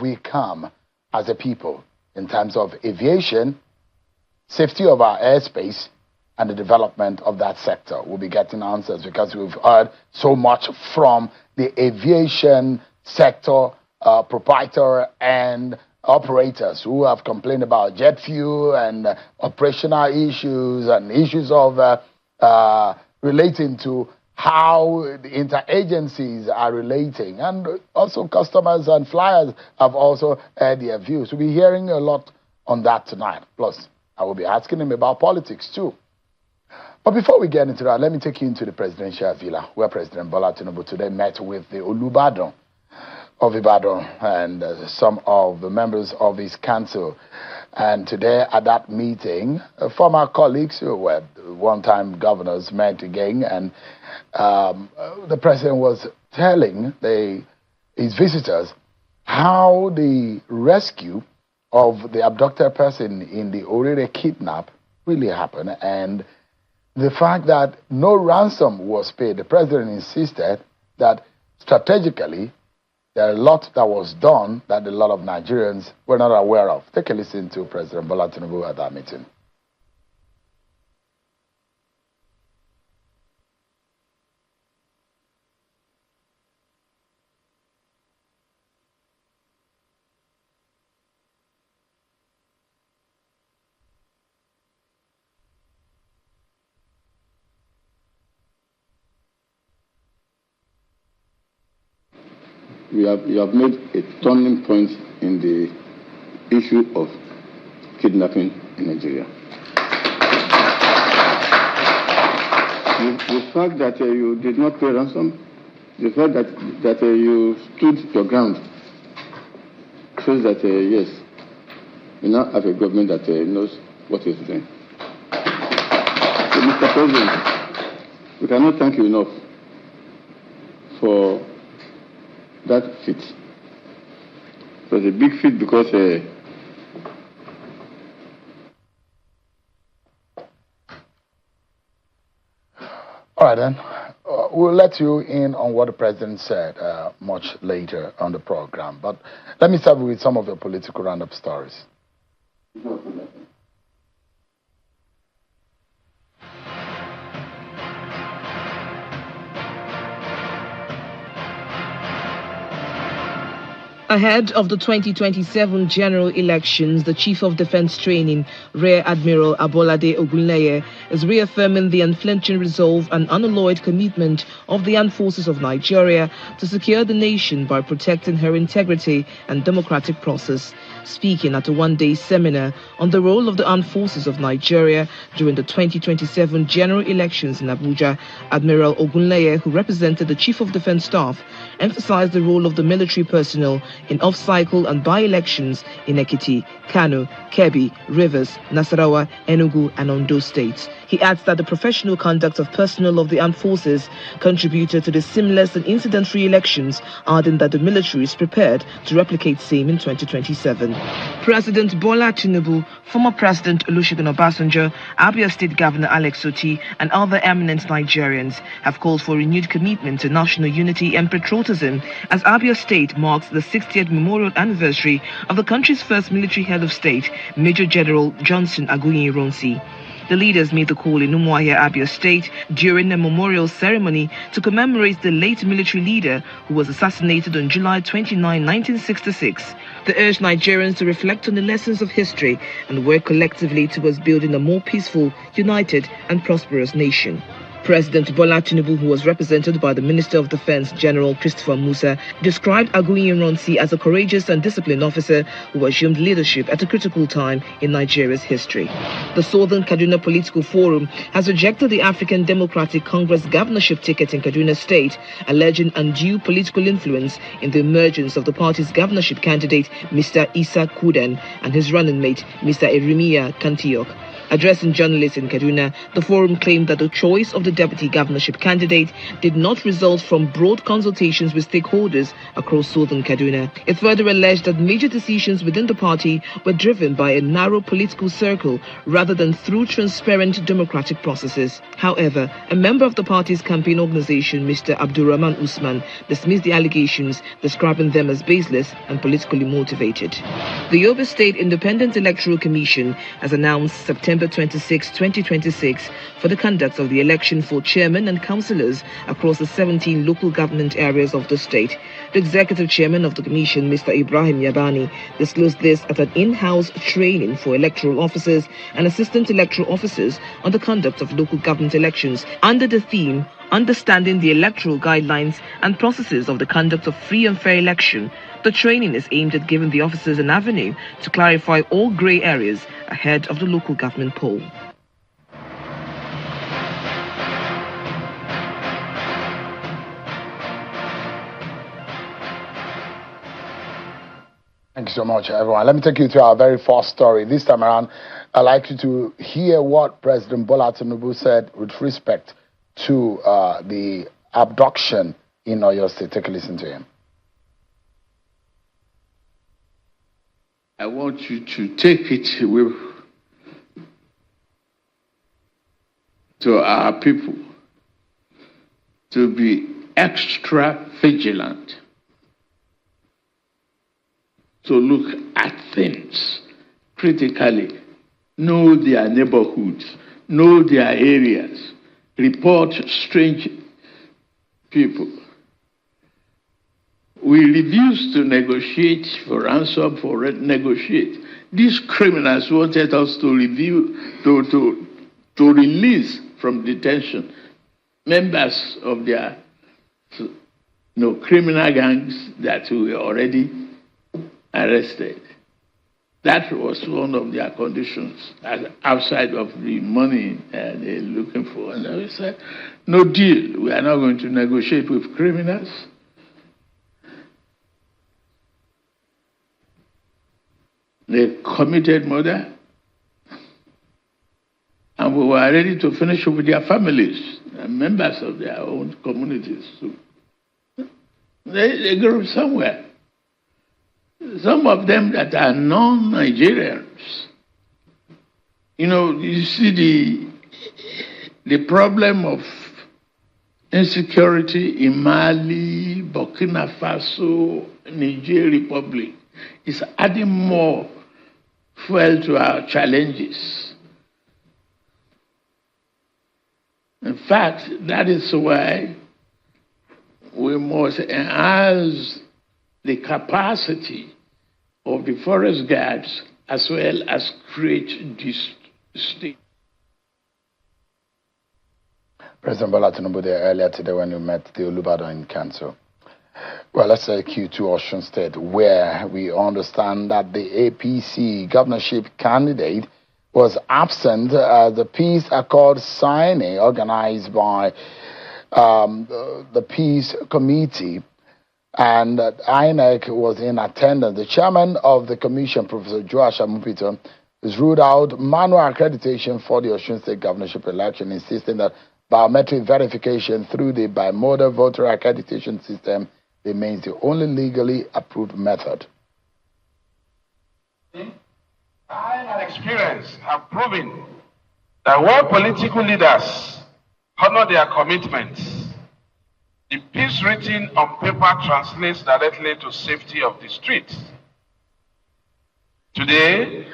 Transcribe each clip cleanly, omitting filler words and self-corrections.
we come as a people in terms of aviation, safety of our airspace, and the development of that sector? We'll be getting answers because we've heard so much from the aviation sector proprietor and operators who have complained about jet fuel and operational issues and issues of relating to how the interagencies are relating, and also customers and flyers have also heard their views. We'll be hearing a lot on that tonight. Plus, I will be asking him about politics too. But before we get into that, let me take you into the presidential villa, where President Bola Tinubu today met with the Olubadan of Ibadan and some of the members of his council. And today at that meeting, former colleagues who were one-time governors met again, and the president was telling his visitors how the rescue of the abducted person in the Orire kidnap really happened, and the fact that no ransom was paid. The president insisted that strategically there are a lot that was done that a lot of Nigerians were not aware of. Take a listen to President Bola Tinubu at that meeting. You have made a turning point in the issue of kidnapping in Nigeria. The fact that you did not pay ransom, the fact that you stood your ground, shows that, yes, you now have a government that knows what it's doing. So, Mr. President, we cannot thank you enough for that feat. It was a big feat because all right then, we'll let you in on what the president said much later on the program, but let me start with some of your political roundup stories. Ahead of the 2027 general elections, the Chief of Defense Training, Rear Admiral Abolade Ogunleye, is reaffirming the unflinching resolve and unalloyed commitment of the armed forces of Nigeria to secure the nation by protecting her integrity and democratic process. Speaking at a one-day seminar on the role of the armed forces of Nigeria during the 2027 general elections in Abuja, Admiral Ogunleye, who represented the Chief of Defense Staff, emphasized the role of the military personnel in off-cycle and by-elections in Ekiti, Kano, Kebbi, Rivers, Nasarawa, Enugu and Ondo states. He adds that the professional conduct of personnel of the armed forces contributed to the seamless and incident-free elections, adding that the military is prepared to replicate same in 2027. President Bola Tinubu, former President Olusegun Obasanjo, Abia State Governor Alex Otti, and other eminent Nigerians have called for renewed commitment to national unity and patriotism as Abia State marks the 60th memorial anniversary of the country's first military head of state, Major General Johnson Aguiyi-Ironsi. The leaders made the call in Umuahia, Abia State, during a memorial ceremony to commemorate the late military leader who was assassinated on July 29, 1966. They urged Nigerians to reflect on the lessons of history and work collectively towards building a more peaceful, united and prosperous nation. President Bola Tinubu, who was represented by the Minister of Defense, General Christopher Musa, described Aguiyi-Ironsi as a courageous and disciplined officer who assumed leadership at a critical time in Nigeria's history. The Southern Kaduna Political Forum has rejected the African Democratic Congress governorship ticket in Kaduna State, alleging undue political influence in the emergence of the party's governorship candidate, Mr. Issa Kuden, and his running mate, Mr. Erimiya Kantiok. Addressing journalists in Kaduna, the forum claimed that the choice of the deputy governorship candidate did not result from broad consultations with stakeholders across southern Kaduna. It further alleged that major decisions within the party were driven by a narrow political circle rather than through transparent democratic processes. However, a member of the party's campaign organization, Mr. Abdurrahman Usman, dismissed the allegations, describing them as baseless and politically motivated. The Yobe State Independent Electoral Commission has announced September 26, 2026 for the conduct of the election for chairman and councillors across the 17 local government areas of the state. The executive chairman of the commission, Mr. Ibrahim Yabani, disclosed this at an in-house training for electoral officers and assistant electoral officers on the conduct of local government elections under the theme Understanding the Electoral Guidelines and Processes of the Conduct of Free and Fair Election. The training is aimed at giving the officers an avenue to clarify all grey areas ahead of the local government poll. Thank you so much, everyone. Let me take you to our very first story. This time around, I'd like you to hear what President Bola Tinubu said with respect to the abduction in Oyo State. Take a listen to him. I want you to take it with to our people to be extra vigilant, to look at things critically, know their neighborhoods, know their areas, report strange people. We refuse to negotiate for ransom, for negotiate. These criminals wanted us to release from detention members of their criminal gangs that were already arrested. That was one of their conditions, outside of the money they're looking for. And we said, no deal. We are not going to negotiate with criminals. They committed murder, and we were ready to finish with their families and members of their own communities. So they grew somewhere. Some of them that are non-Nigerians. You see the problem of insecurity in Mali, Burkina Faso, Niger Republic is adding more fuel to our challenges. In fact, that is why we must enhance the capacity of the forest guards as well as create this state. President Bola Tinubu there earlier today when we met the Olubadan Council. Well, let's say Q2 Osun State, where we understand that the APC governorship candidate was absent at the peace accord signing organized by the peace committee, and INEC was in attendance. The chairman of the commission, Professor Joash Amupito, has ruled out manual accreditation for the Osun State governorship election, insisting that biometric verification through the bimodal voter accreditation system remains the only legally approved method. Time and experience have proven that where political leaders honor their commitments, the peace written on paper translates directly to safety of the streets. Today,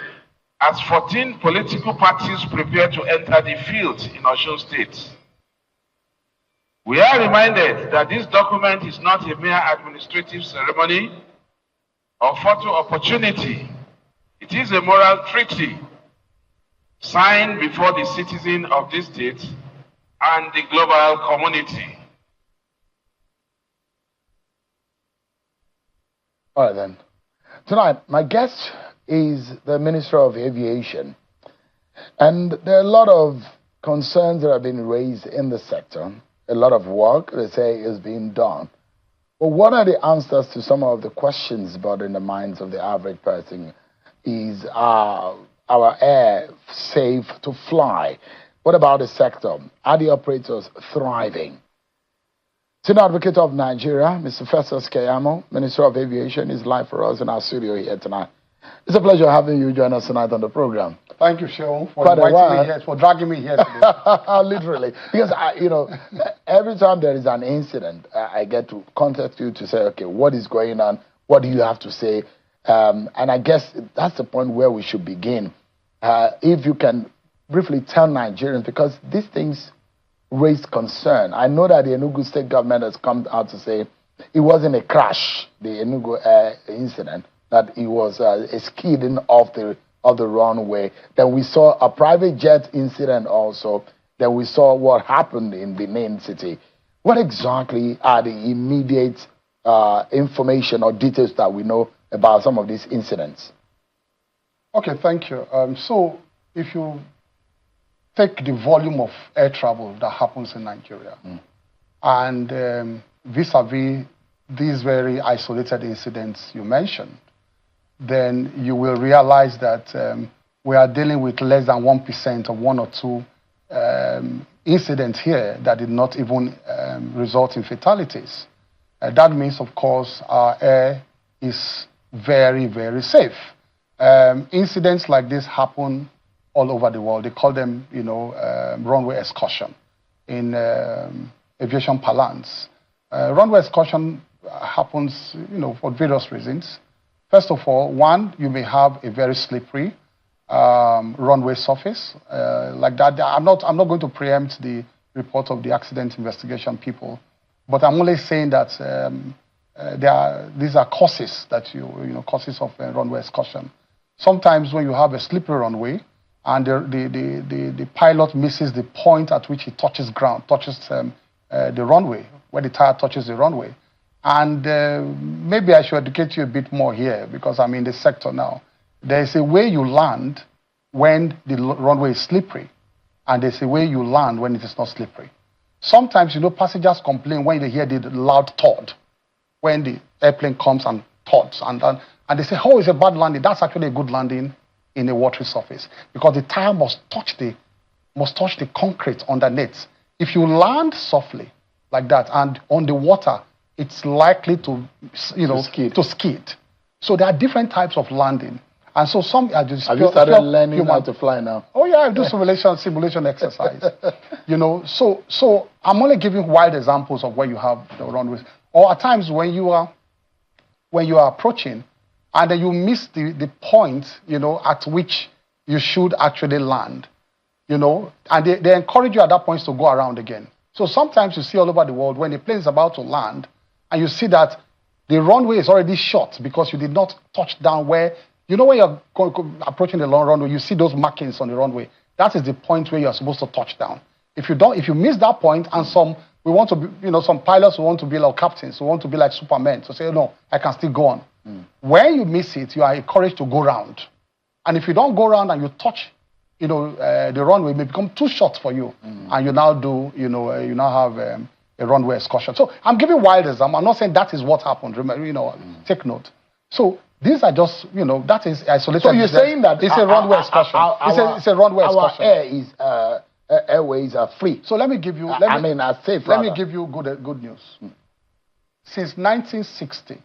as 14 political parties prepare to enter the field in Osun State, we are reminded that this document is not a mere administrative ceremony or photo opportunity. It is a moral treaty signed before the citizens of this state and the global community. All right, then. Tonight, my guest is the Minister of Aviation. And there are a lot of concerns that have been raised in the sector. A lot of work, they say, is being done. But what are the answers to some of the questions bothering the minds of the average person? Are our air safe to fly? What about the sector? Are the operators thriving? Senior Advocate of Nigeria, Mr. Festus Keyamo, Minister of Aviation, is live for us in our studio here tonight. It's a pleasure having you join us tonight on the program. Thank you, Sean, for inviting me here, for dragging me here today. Literally. Because, every time there is an incident, I get to contact you to say, okay, what is going on? What do you have to say? And I guess that's the point where we should begin. If you can briefly tell Nigerians, because these things raise concern. I know that the Enugu state government has come out to say it wasn't a crash, the Enugu incident, that it was a skidding off the runway. Then we saw a private jet incident also. Then we saw what happened in the main city. What exactly are the immediate information or details that we know about some of these incidents? Okay, thank you. So if you take the volume of air travel that happens in Nigeria and vis-a-vis these very isolated incidents you mentioned, then you will realize that we are dealing with less than 1% of one or two incidents here that did not even result in fatalities. That means, of course, our air is very, very safe. Incidents like this happen all over the world. They call them, runway excursion in aviation parlance. Runway excursion happens, for various reasons. First of all, one, you may have a very slippery runway surface like that. I'm not going to preempt the report of the accident investigation people, but I'm only saying that these are causes that causes of runway excursion. Sometimes when you have a slippery runway and the pilot misses the point at which he touches the runway, where the tire touches the runway. And maybe I should educate you a bit more here because I'm in the sector now. There's a way you land when the runway is slippery, and there's a way you land when it is not slippery. Sometimes, passengers complain when they hear the loud thud, when the airplane comes and thuds, and they say, oh, it's a bad landing. That's actually a good landing in a watery surface because the tire must touch the concrete underneath. If you land softly like that and on the water, it's likely to skid. So there are different types of landing. And so some are just... Have you started learning how to fly now? Oh yeah, I do simulation exercise. So I'm only giving wild examples of where you have the runways. Or at times when you are approaching and then you miss the point, at which you should actually land, and they encourage you at that point to go around again. So sometimes you see all over the world when the plane is about to land and you see that the runway is already short because you did not touch down where, when you're approaching the long runway, you see those markings on the runway. That is the point where you're supposed to touch down. If you miss that point, and some pilots who want to be like captains, who want to be like Supermen, so say, no, I can still go on. When you miss it, you are encouraged to go round. And if you don't go round and you touch, the runway may become too short for you, and you now have a runway excursion. So I'm giving wild example. I'm not saying that is what happened. Remember, take note. So these are just, that is isolated. So you're saying that it's a runway excursion. It's a runway excursion. Our airways are free. So let me give you. are safe. Let me give you good news. Since 1960,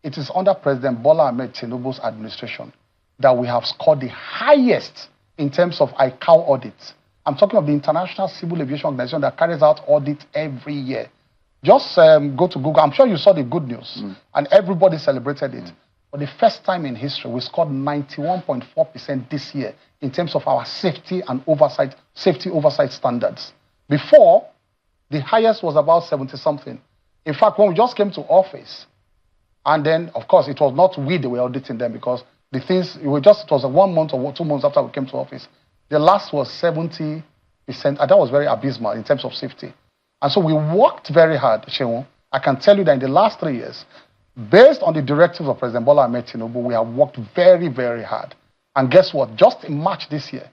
it is under President Bola Ahmed Tinubu's administration that we have scored the highest in terms of ICAO audits. I'm talking of the International Civil Aviation Organization that carries out audits every year. Just go to Google. I'm sure you saw the good news, and everybody celebrated it. For the first time in history, we scored 91.4% this year in terms of our safety oversight standards. Before, the highest was about 70-something. In fact, when we just came to office, and then, of course, it was not we that were auditing them because it was 1 month or 2 months after we came to office. The last was 70%, and that was very abysmal in terms of safety. And so we worked very hard, Sheon. I can tell you that in the last 3 years, based on the directives of President Bola Ahmed Tinubu, we have worked very, very hard. And guess what? Just in March this year,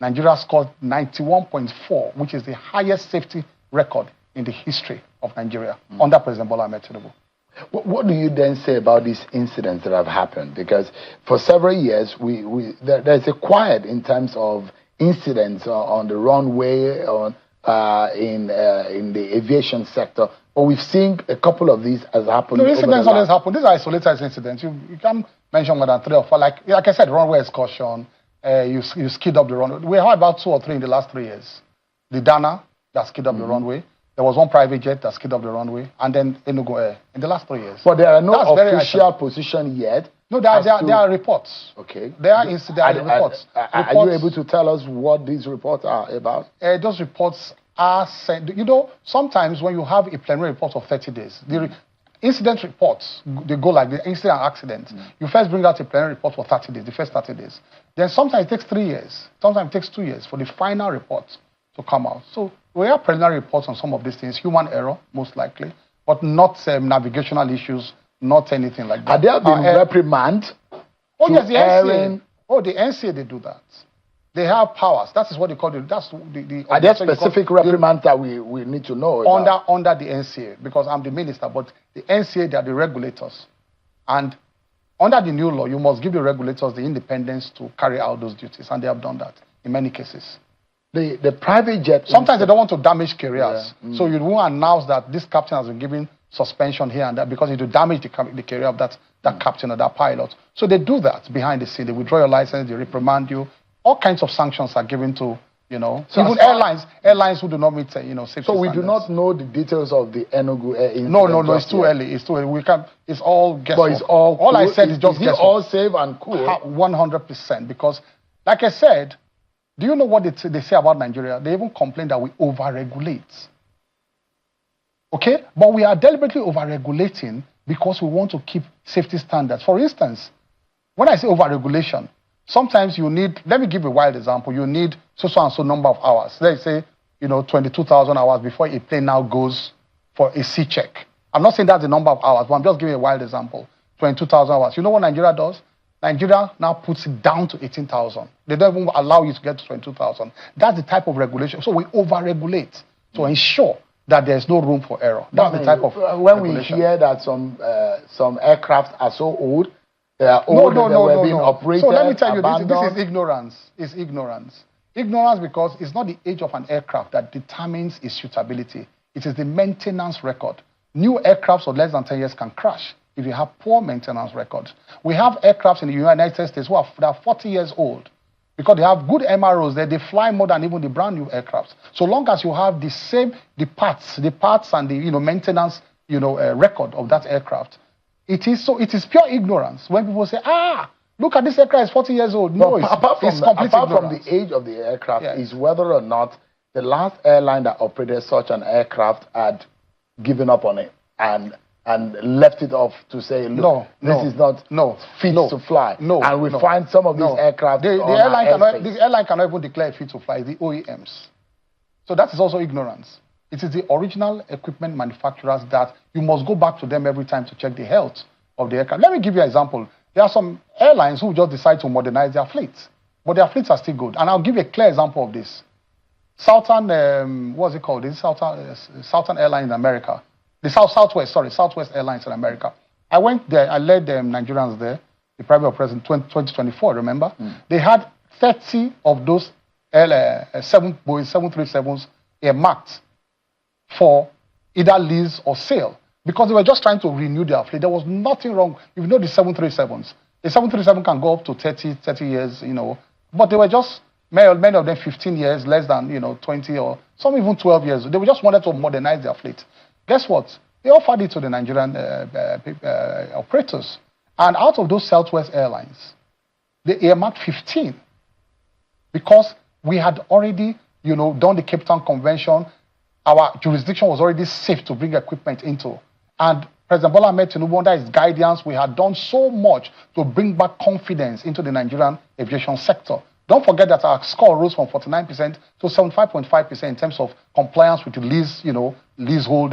Nigeria scored 91.4, which is the highest safety record in the history of Nigeria under President Bola Ahmed Tinubu. What do you then say about these incidents that have happened? Because for several years, there's a quiet in terms of incidents on the runway, in the aviation sector. But we've seen a couple of these as happened. No, incidents always happen. These are isolated incidents. You can't mention more than 3 or 4. Like I said, runway excursion. You skid up the runway. We had about 2 or 3 in the last 3 years. The Dana that skid up the runway. There was one private jet that skid up the runway, and then Enugu Air in the last 3 years. But there are no official position yet. No, there are reports. Okay. There are reports. Are you able to tell us what these reports are about? Those reports are sent. You know, sometimes when you have a plenary report of 30 days, the incident reports, they go like the incident and accident. You first bring out a plenary report for 30 days, the first 30 days. Then sometimes it takes 3 years. Sometimes it takes 2 years for the final report to come out. So we have preliminary reports on some of these things, human error, most likely, but not navigational issues, not anything like that. Are there been reprimand? Oh, yes, the NCA. Oh, the NCA, they do that. They have powers. That is what they call it. That's the Are there specific reprimands that we need to know about? Under the NCA, because I'm the minister, but the NCA, they are the regulators. And under the new law, you must give the regulators the independence to carry out those duties, and they have done that in many cases. The private jet... Sometimes they don't want to damage careers. Yeah. So you won't announce that this captain has been given suspension here and there because it will damage the career of that captain or that pilot. So they do that behind the scene. They withdraw your license, they reprimand you. All kinds of sanctions are given to, so even airlines who do not meet, safety standards. So we do not know the details of the Enugu Air incident? No, it's too early. It's too early. It's all guesswork. But it's all I said is just guesswork. All safe and cool? 100%. Because, like I said, do you know what they say about Nigeria? They even complain that we over-regulate. Okay? But we are deliberately over-regulating because we want to keep safety standards. For instance, when I say over-regulation, sometimes you need, let me give you a wild example, you need so and so number of hours. Let's say, 22,000 hours before a plane now goes for a C check. I'm not saying that's the number of hours, but I'm just giving you a wild example. 22,000 hours. You know what Nigeria does? Nigeria now puts it down to 18,000. They don't even allow you to get to 22,000. That's the type of regulation. So we over-regulate to ensure that there's no room for error. That's the type of when regulation. We hear that some aircraft are so old, they are old, were being operated, so let me tell you, this is ignorance. It's ignorance. Ignorance because it's not the age of an aircraft that determines its suitability. It is the maintenance record. New aircrafts of less than 10 years can crash if you have poor maintenance records. We have aircrafts in the United States that are 40 years old because they have good MROs there. They fly more than even the brand new aircrafts. So long as you have the parts and the maintenance record of that aircraft, it is pure ignorance when people say, look at this aircraft is 40 years old. No, apart from the age of the aircraft, is whether or not the last airline that operated such an aircraft had given up on it and left it off to say, look, this is not fit to fly. And we find some of these aircraft the airline cannot even declare fit to fly, the OEMs. So that is also ignorance. It is the original equipment manufacturers that you must go back to them every time to check the health of the aircraft. Let me give you an example. There are some airlines who just decide to modernize their fleets, but their fleets are still good. And I'll give you a clear example of this. Southern, what's it called? This is Southern Airlines in America. The Southwest Airlines in America. I went there, I led Nigerians there, the private operation 2024, remember? They had 30 of those Boeing 737s earmarked for either lease or sale because they were just trying to renew their fleet. There was nothing wrong. The 737s. The 737 can go up to 30 years, but they were just, many of them 15 years, less than, 20 or some even 12 years. They just wanted to modernize their fleet. Guess what? They offered it to the Nigerian operators. And out of those Southwest Airlines, they earmarked 15 because we had already, done the Cape Town Convention. Our jurisdiction was already safe to bring equipment into. And President Bola Ahmed Tinubu, under his guidance, we had done so much to bring back confidence into the Nigerian aviation sector. Don't forget that our score rose from 49% to 75.5% in terms of compliance with the leasehold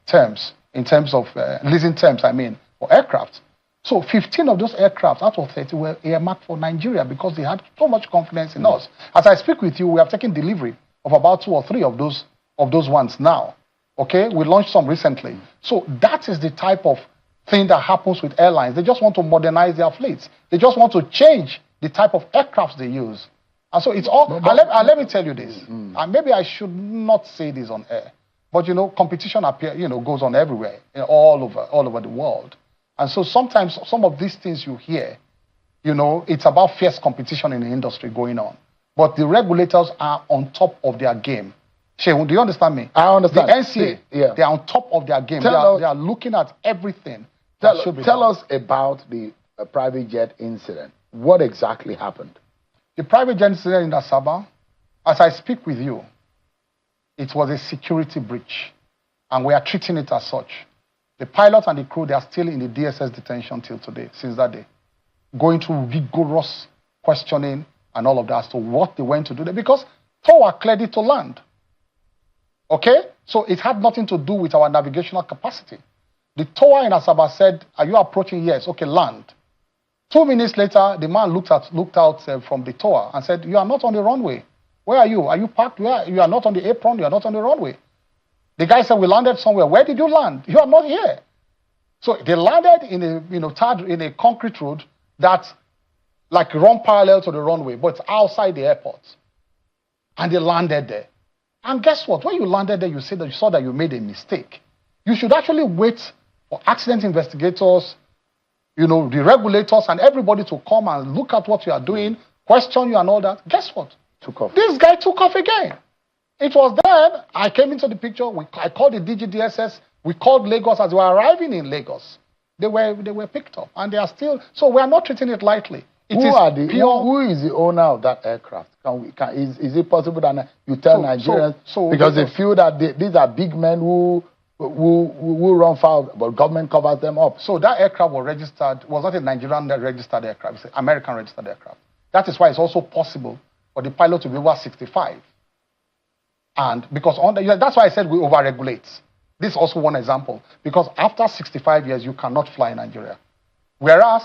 terms, in terms of leasing terms, for aircraft. So 15 of those aircraft out of 30 were earmarked for Nigeria because they had so much confidence in us. As I speak with you, we have taken delivery of about 2 or 3 of those ones now. Okay, we launched some recently. So that is the type of thing that happens with airlines. They just want to modernize their fleets. They just want to change the type of aircrafts they use. And so it's all, let me tell you this, and maybe I should not say this on air, but competition goes on everywhere, all over the world. And so sometimes some of these things you hear, it's about fierce competition in the industry going on. But the regulators are on top of their game. Shehu, do you understand me? I understand. The NCA, they are on top of their game. They are looking at everything. Tell us about the private jet incident. What exactly happened? The private jet incident in Asaba, as I speak with you, it was a security breach, and we are treating it as such. The pilot and the crew, they are still in the DSS detention till today, since that day, going through rigorous questioning and all of that as to what they went to do there, because TOA cleared it to land. Okay? So it had nothing to do with our navigational capacity. The TOA in Asaba said, are you approaching? Yes. Okay, land. 2 minutes later, the man looked out from the TOA and said, you are not on the runway. Where are you? Are you parked? Where? You are not on the apron. You are not on the runway. The guy said, we landed somewhere. Where did you land? You are not here. So they landed in a concrete road that's like run parallel to the runway, but it's outside the airport. And they landed there. And guess what? When you landed there, you saw that you made a mistake. You should actually wait for accident investigators, the regulators and everybody to come and look at what you are doing, question you and all that. Guess what? Took off. This guy took off again. It was then I came into the picture. I called the DGDSS. We called Lagos as we were arriving in Lagos. They were picked up, and they are still. So we are not treating it lightly. Who is the owner of that aircraft? Is it possible that you tell Nigerians because they feel that these are big men who run foul, but government covers them up? So that aircraft was not a Nigerian registered aircraft. It's an American registered aircraft. That is why it's also possible for the pilot to be over 65. And because that's why I said we overregulate. This is also one example. Because after 65 years, you cannot fly in Nigeria. Whereas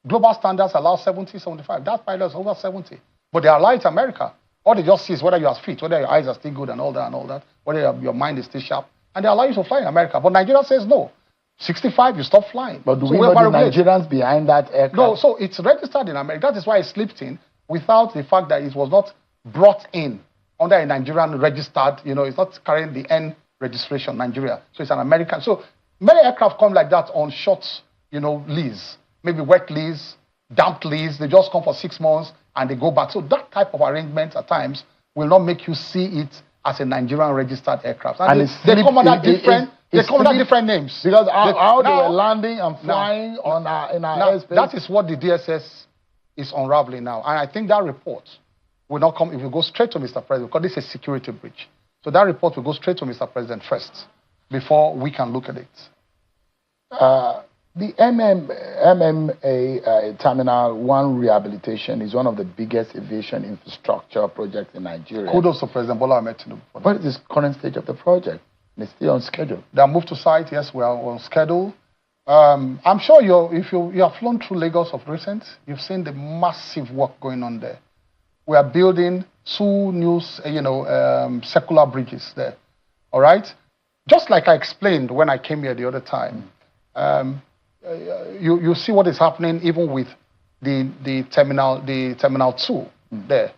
global standards allow 70, 75. That pilot is over 70. But they allow it in America. All they just see is whether you are fit, whether your eyes are still good and all that, whether your mind is still sharp. And they allow you to fly in America. But Nigeria says no. 65, you stop flying. But do we know the Nigerians behind that aircraft? No, so it's registered in America. That is why it slipped in without the fact that it was not brought in under a Nigerian registered, it's not carrying the N registration, Nigeria. So it's an American. So many aircraft come like that on short, lease. Maybe wet lease, damp lease. They just come for 6 months and they go back. So that type of arrangement at times will not make you see it as a Nigerian registered aircraft. And they come under different names. Because how they were landing and flying in our airspace. That is what the DSS is unraveling now. And I think that report will not come, it will go straight to Mr. President, because this is a security breach. So that report will go straight to Mr. President first, before we can look at it. The MMA Terminal 1 rehabilitation is one of the biggest aviation infrastructure projects in Nigeria. Kudos to President Bola Ahmed Tinubu. What is the current stage of the project? And it's still on schedule. They are moved to site, yes, we are on schedule. I'm sure if you have flown through Lagos of recent, you've seen the massive work going on there. We are building 2 new, circular bridges there. All right? Just like I explained when I came here the other time, you see what is happening even with the terminal 2 there.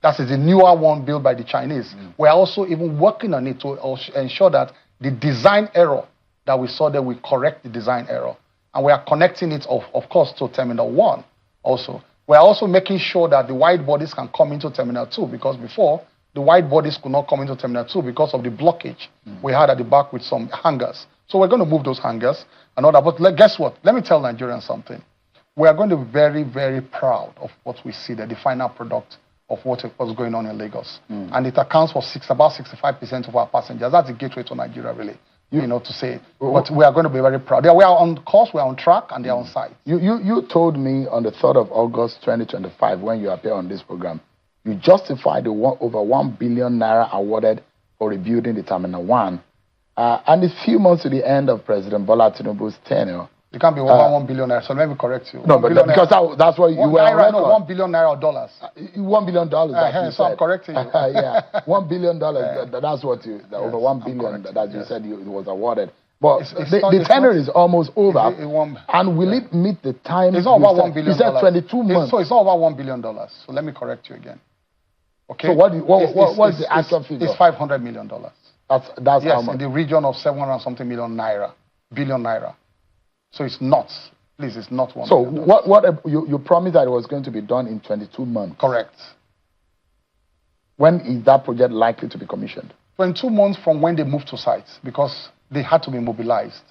That is the newer one built by the Chinese. We're also even working on it to ensure that the design error that we saw there, we correct the design error. And we are connecting it, of course, to Terminal 1 also. We're also making sure that the wide bodies can come into Terminal 2, because before, the wide bodies could not come into Terminal 2 because of the blockage we had at the back with some hangars. So we're going to move those hangars and all that. But guess what? Let me tell Nigerians something. We are going to be very, very proud of what we see there, the final product of what was going on in Lagos. And it accounts for about 65% of our passengers. That's the gateway to Nigeria, really. To say. But we are going to be very proud. We are on course, we are on track, and they are on site. You told me on the 3rd of August 2025, when you appeared on this program, you justified the over 1 billion naira awarded for rebuilding the Terminal 1. And a few months to the end of President Bola Tinubu's tenure, It can't be over 1 billion naira. So let me correct you. No, but because that's what you were on record. No, 1 billion naira or dollars. $1 billion. That you so said. I'm correcting you. Yeah, $1 billion. That's what you. Over 1 billion that you said it was awarded. But the tenure is almost over. And will it meet the time? It's not about $1 billion. You said 22 months. So it's not about $1 billion. So let me correct you again. Okay. So what's the actual figure? It's $500 million. That's yes, how much? In the region of 700 something billion naira. So it's not. Please, it's not $1 billion. So what you promised that it was going to be done in 22 months. Correct. When is that project likely to be commissioned? 22 months from when they moved to site, because they had to be mobilized.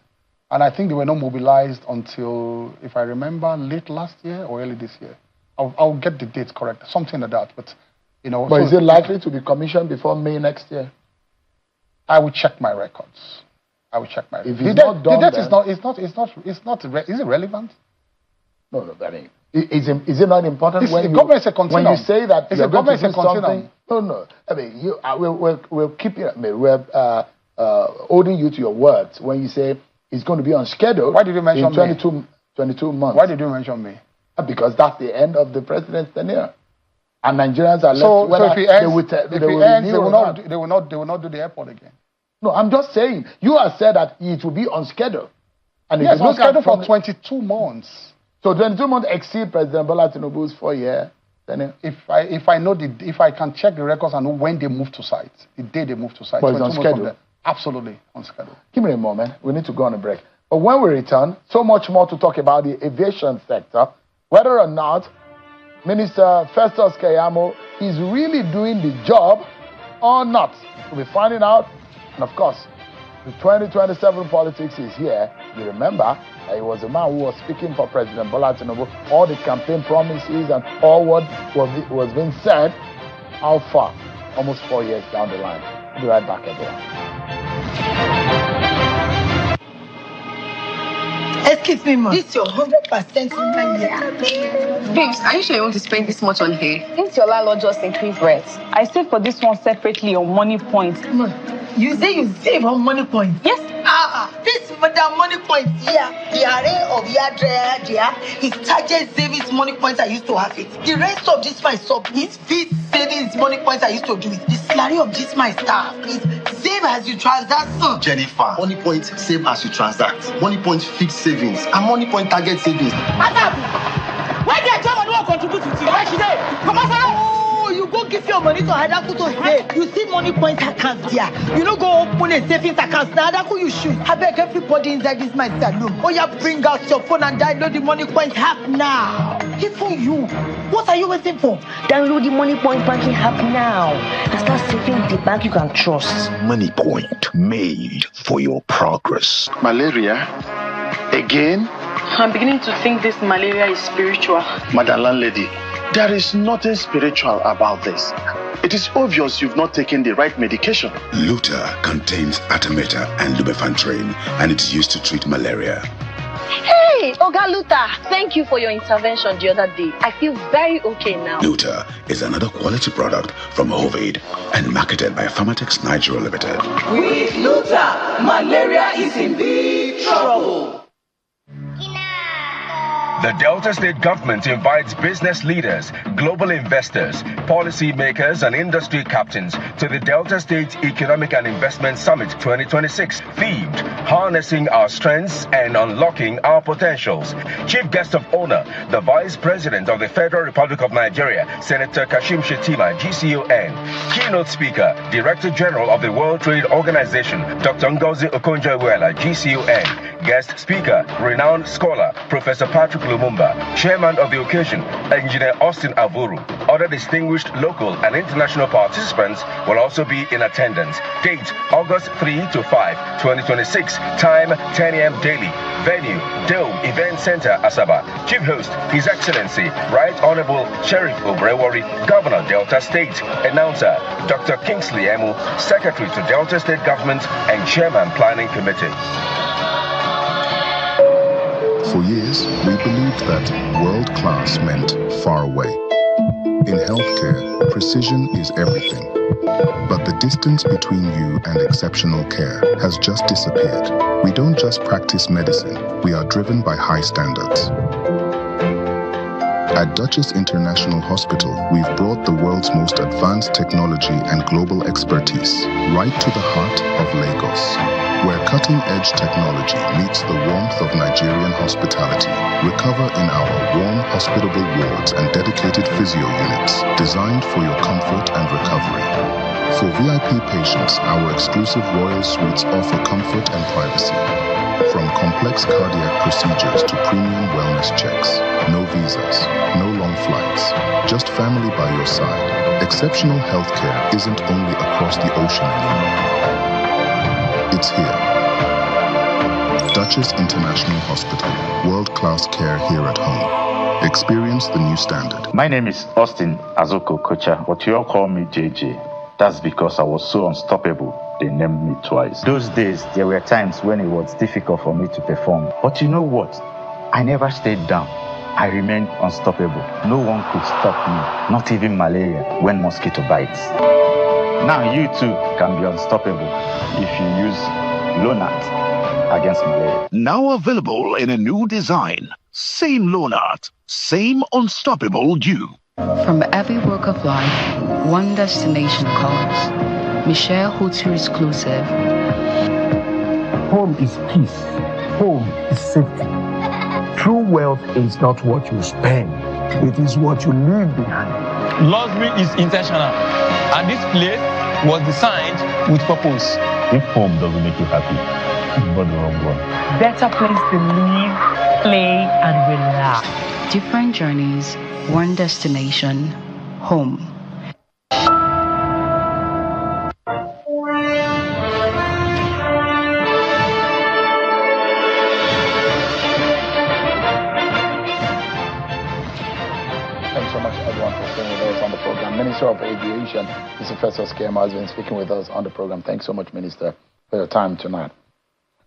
And I think they were not mobilized until, if I remember, late last year or early this year. I'll get the date correct, something like that. But But so is it likely to be commissioned before May next year? I will check my records. If it's not done, the date is it relevant? No, I mean, is it not important when you say that you're going to do something? No. I mean, we'll keep it. I mean, we're holding you to your words when you say it's going to be on schedule. Why did you mention in 22 months? Why did you mention me? Because that's the end of the president's tenure. And Nigerians are left. So if he ends, they will not do the airport again. No, I'm just saying. You have said that it will be on schedle. And yes, on schedule for 22 months. So 22 months exceed President Bola Tinubu's 4-year tenure. If I can check the records and know when they moved to site, the day they moved to site. But it's on schedule. Absolutely on schedule. Give me a moment. We need to go on a break. But when we return, so much more to talk about the aviation sector, whether or not Minister Festus Keyamo is really doing the job or not. We'll be finding out. And of course, the 2027 politics is here. You remember that he was a man who was speaking for President Bola Tinubu. All the campaign promises and all what was being said. How far? Almost 4 years down the line. We'll be right back, everyone. Excuse me, ma'am. This is your 100% in year. Babes, are you sure you want to spend this much on hair? Since your landlord just increased rent, I saved for this one separately on money point. You say you save on money point? Yes. This madam money point here, the array of Yadrea, his target savings money points I used to have it. The rest of this my sub, his fees savings money points I used to do it. The salary of this my staff is save as you transact. Jennifer, money point save as you transact. Money point fixed savings and money point target savings. Madam, why did I don't contribute to you? Why should I? Come on, you go give your money to Adaku to pay. You see money point account there. You don't go open a savings account. Now Adaku you should. I beg everybody inside this my saloon. Oh yeah, bring out your phone and download the money point app now. Even you. What are you waiting for? Download the money point banking app now and start saving the bank you can trust. Money point made for your progress. Malaria? Again? I'm beginning to think this malaria is spiritual. Madam Landlady, there is nothing spiritual about this. It is obvious you've not taken the right medication. Luta contains artemether and lumefantrine, and it's used to treat malaria. Hey, Oga Luta, thank you for your intervention the other day. I feel very okay now. Luta is another quality product from Hovid and marketed by Pharmatex Nigeria Limited. With Luta, malaria is in big trouble. The Delta State government invites business leaders, global investors, policymakers, and industry captains to the Delta State Economic and Investment Summit 2026, themed Harnessing Our Strengths and Unlocking Our Potentials. Chief guest of honor, the Vice President of the Federal Republic of Nigeria, Senator Kashim Shettima, GCON. Keynote speaker, Director General of the World Trade Organization, Dr. Ngozi Okonjo-Iweala, GCON. Guest speaker, renowned scholar, Professor Patrick Lumumba. Chairman of the occasion, Engineer Austin Avuru. Other distinguished local and international participants will also be in attendance. Date, August 3 to 5, 2026. Time, 10 a.m. daily. Venue, Dome Event Center, Asaba. Chief host, His Excellency, Right Honorable Sheriff Obrewori, Governor, Delta State. Announcer, Dr. Kingsley Emu, Secretary to Delta State Government and Chairman Planning Committee. For years, we believed that world-class meant far away. In healthcare, precision is everything. But the distance between you and exceptional care has just disappeared. We don't just practice medicine, we are driven by high standards. At Duchess International Hospital, we've brought the world's most advanced technology and global expertise right to the heart of Lagos, where cutting-edge technology meets the warmth of Nigerian hospitality. Recover in our warm, hospitable wards and dedicated physio units designed for your comfort and recovery. For VIP patients, our exclusive Royal Suites offer comfort and privacy. From complex cardiac procedures to premium wellness checks. No visas, no long flights, just family by your side. Exceptional healthcare isn't only across the ocean anymore. It's here. Duchess International Hospital. World-class care here at home. Experience the new standard. My name is Austin Azoko Kocha, but you all call me JJ. That's because I was so unstoppable, they named me twice. Those days, there were times when it was difficult for me to perform. But you know what? I never stayed down. I remained unstoppable. No one could stop me, not even malaria when mosquito bites. Now you too can be unstoppable if you use Lonart against malaria. Now available in a new design. Same Lonart, same unstoppable you. From every walk of life, one destination calls. Michelle Hotel exclusive. Home is peace. Home is safety. True wealth is not what you spend. It is what you leave behind. Luxury is intentional. And this place was designed with purpose. If home doesn't make you happy, you've got the wrong one. Better place to live, play, and relax. Different journeys, one destination, home. Thanks so much, everyone, for staying with us on the program. Minister of Aviation, Mr. Festus Keyamo, has been speaking with us on the program. Thanks so much, Minister, for your time tonight.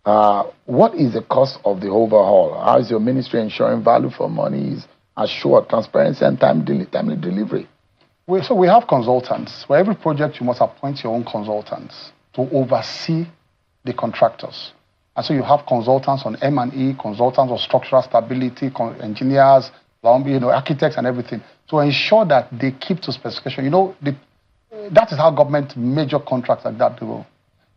What is the cost of the overhaul? How is your ministry ensuring value for money is assured, transparency, and timely delivery? So we have consultants. For every project, you must appoint your own consultants to oversee the contractors. And so you have consultants on M&E, consultants on structural stability, engineers, architects and everything, to ensure that they keep to specification. That is how government major contracts like that do.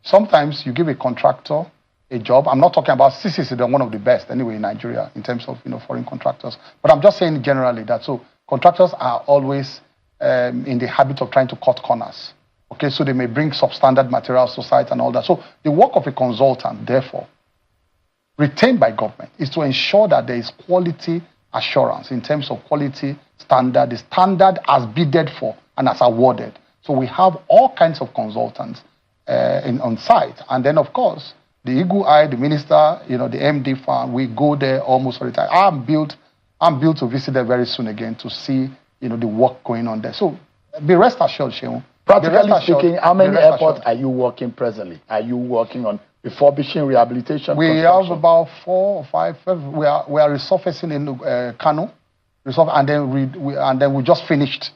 Sometimes you give a contractor a job. I'm not talking about CCC, they're one of the best anyway in Nigeria in terms of foreign contractors. But I'm just saying generally that contractors are always in the habit of trying to cut corners. Okay, so they may bring substandard materials to site and all that. So the work of a consultant, therefore, retained by government, is to ensure that there is quality assurance in terms of quality standard, the standard as bidded for and as awarded. So we have all kinds of consultants on site. And then, of course, the Eagle Eye, the minister, the MD farm, we go there almost all the time. I'm built to visit there very soon again to see, the work going on there. So be rest assured, Shehu. Practically speaking, how many airports are you working presently? Are you working on refurbishing, rehabilitation? We have about 4 or 5. We are resurfacing in Kano, and then we just finished,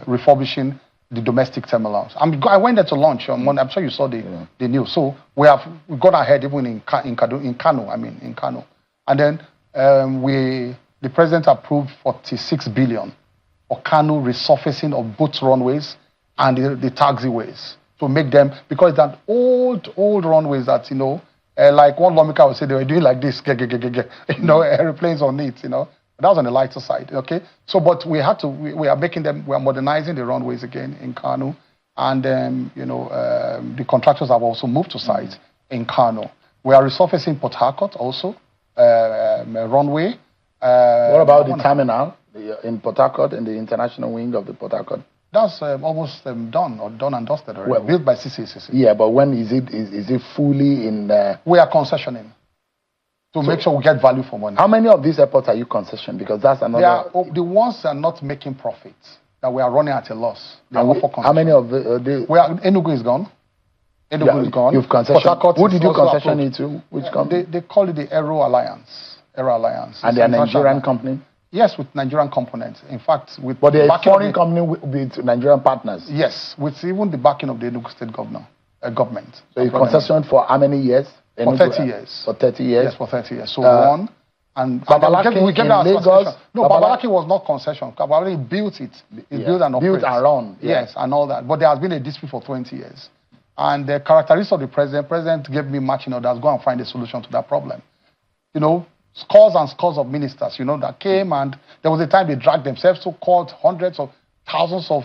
refurbishing the domestic terminals. I went there to launch on Monday. I'm sure you saw the news. So we've gone ahead even in Kano. And then the president approved 46 billion for Kano resurfacing of both runways and the taxiways to make them, because that old runways that like one lawmaker would say they were doing like this, airplanes on it, That was on the lighter side, okay? So, but we are making them, we are modernizing the runways again in Kano. And then, the contractors have also moved to site in Kano. We are resurfacing Port Harcourt also, runway. What about the terminal in Port Harcourt, in the international wing of the Port Harcourt? That's almost done and dusted already, well, built by CCCC. Yeah, but when is it fully in? We are concessioning to make sure we get value for money. How many of these airports are you concessioning? Because that's another. The ones that are not making profits, that we are running at a loss. How many of the? Enugu is gone. Enugu is gone. You've concessioned. Who did you concession it to? Which company? They call it the Aero Alliance. And they're a Nigerian company? Yes, with Nigerian components. In fact, with but the foreign company with Nigerian partners. Yes, with even the backing of the Enugu State government. So you concession for how many years? For 30 years. For 30 years. Yes, for 30 years. So one. And we gave that Lagos. No, Babalaki was not concession. Babalaki built it. He built and operated. Built and run. Yes, and all that. But there has been a dispute for 20 years. And the characteristics of the president gave me marching orders, go and find a solution to that problem. You know, scores and scores of ministers, you know, that came, and there was a time they dragged themselves to court, hundreds of thousands of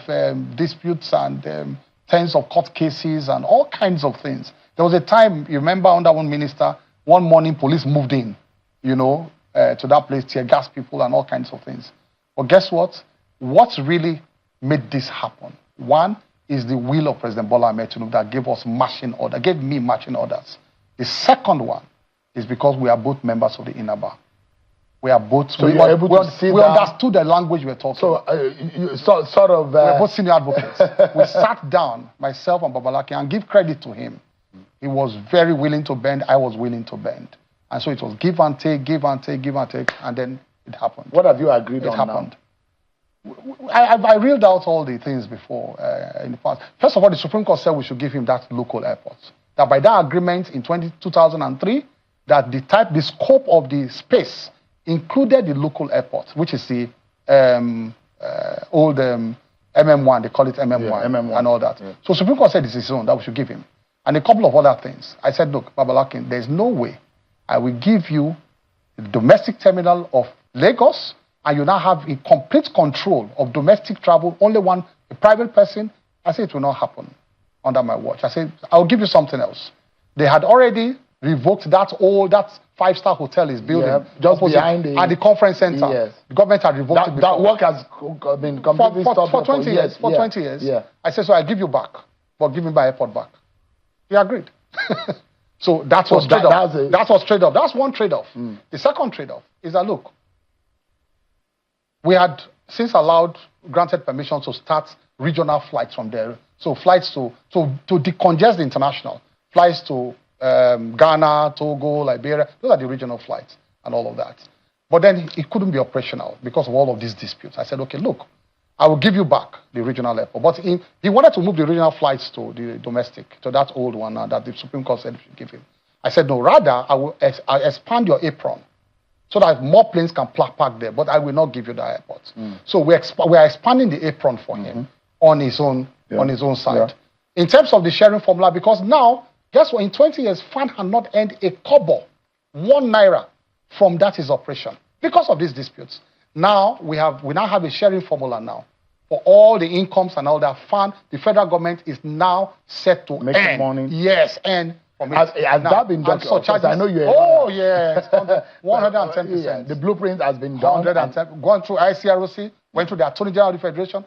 disputes and tens of court cases and all kinds of things. There was a time, you remember, under one minister, one morning police moved in, you know, to that place, tear gas people and all kinds of things. But guess what? What really made this happen? One is the will of President Bola Ahmed Tinubu that gave us marching order, gave me marching orders. The second one is because we are both members of the INABA. We are both. So we understood the language we were talking. So sort of. We are both senior advocates. We sat down, myself and Babalaki, and give credit to him. He was very willing to bend. I was willing to bend, and so it was give and take, give and take, give and take, and then it happened. What have you agreed on happened. now? I reeled out all the things before in the past. First of all, the Supreme Court said we should give him that local airport. That by that agreement in 2003, that the scope of the space included the local airport, which is the old MM1, they call it MM1, MM1. And all that. Yeah. So Supreme Court said it's his own, that we should give him. And a couple of other things. I said, look, Babalakin, there's no way I will give you the domestic terminal of Lagos, and you now have in complete control of domestic travel, only a private person. I said it will not happen under my watch. I said, I'll give you something else. They had already revoked that 5-star hotel is building just behind the conference center. Yes. The government had revoked it before. That work has been completely stopped for 20 years. For 20 years. Yeah. I said, so I give you back, but give me my airport back. He agreed. So that was trade-off. That was trade-off. That's one trade-off. The second trade-off is that, look, we had since granted permission to start regional flights from there. So flights to decongest the international. Flights to Ghana, Togo, Liberia. Those are the regional flights and all of that. But then it couldn't be operational because of all of these disputes. I said, okay, look, I will give you back the regional airport. But he wanted to move the regional flights to the domestic, to that old one that the Supreme Court said we should give him. I said, no, rather, I'll expand your apron so that more planes can park there, but I will not give you the airport. So we are expanding the apron for him on his own side. In terms of the sharing formula, because now, guess what, in 20 years, FAN had not earned a kobo, 1 naira from that his operation because of these disputes. Now, we now have a sharing formula now for all the incomes and all that. FAN, the federal government is now set to make money. Yes, and has that been done? I know you're. Oh, yes. 110%. The blueprint has been done. 110%. Gone through ICROC, went through the Attorney General of the Federation.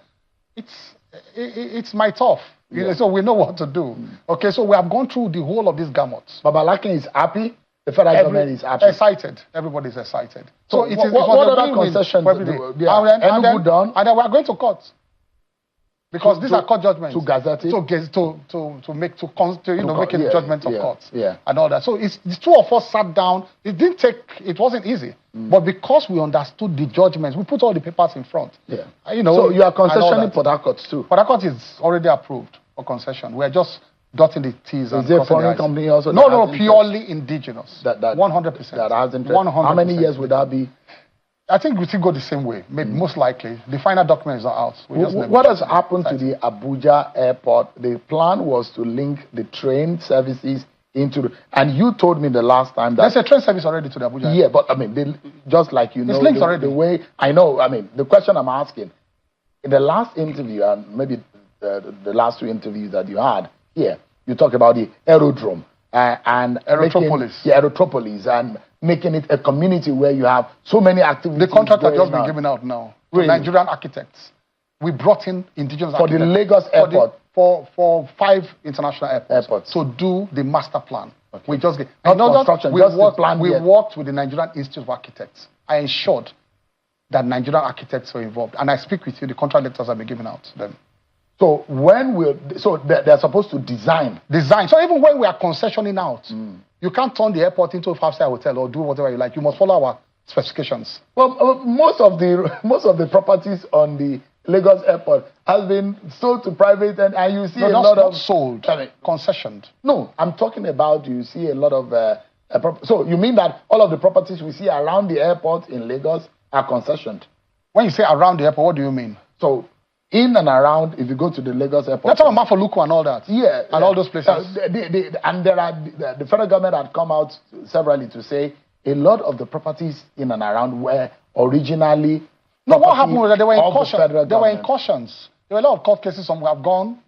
It's my tough. Yeah. So we know what to do. Okay, so we have gone through the whole of these gamuts. Babalakin is happy. The federal government is happy. Excited. Everybody's excited. So it is. What other concessions? And then we are going to court. Because these are court judgments. To gazette it. Make a judgment of courts. Yeah. And all that. So the two of us sat down. It wasn't easy. But because we understood the judgments, we put all the papers in front. Yeah. So you are concessioning Port Harcourt too? Port Harcourt is already approved for concession. We are just dotting the T's and crossing the I's. Is there a foreign company also? No, purely indigenous. 100%. That has interest. 100%. How many years would that be? I think we still go the same way, maybe most likely. The final document is not out. What has happened to the Abuja airport? The plan was to link the train services into and you told me the last time that there's a train service already to the Abuja airport. Yeah, but I mean, just like you know, it's linked already. The way I know, I mean, the question I'm asking, in the last interview, and maybe the last 2 interviews that you had here, you talked about the aerodrome and Aerotropolis. Aerotropolis and making it a community where you have so many activities. The contract has just been given out now to Nigerian architects. We brought in indigenous architects. For the Lagos airport? For 5 international airports. To do the master plan. Okay. We just get... construction, we worked with the Nigerian Institute of Architects. I ensured that Nigerian architects were involved. And I speak with you, the contract letters have been given out to them. So they're supposed to design. So even when we are concessioning out, you can't turn the airport into a 5-star hotel or do whatever you like. You must follow specifications. Well, most of the properties on the Lagos airport has been sold to private, and you see a lot of sold, concessioned. No, I'm talking about you see a lot of. So you mean that all of the properties we see around the airport in Lagos are concessioned? When you say around the airport, what do you mean? So in and around, if you go to the Lagos airport, that's about Mafoluku and all that. Yeah, and all those places. And there are the federal government had come out severally to say a lot of the properties in and around were originally. No, what happened was that there were incursions. There were incursions. There were a lot of court cases. Some have gone,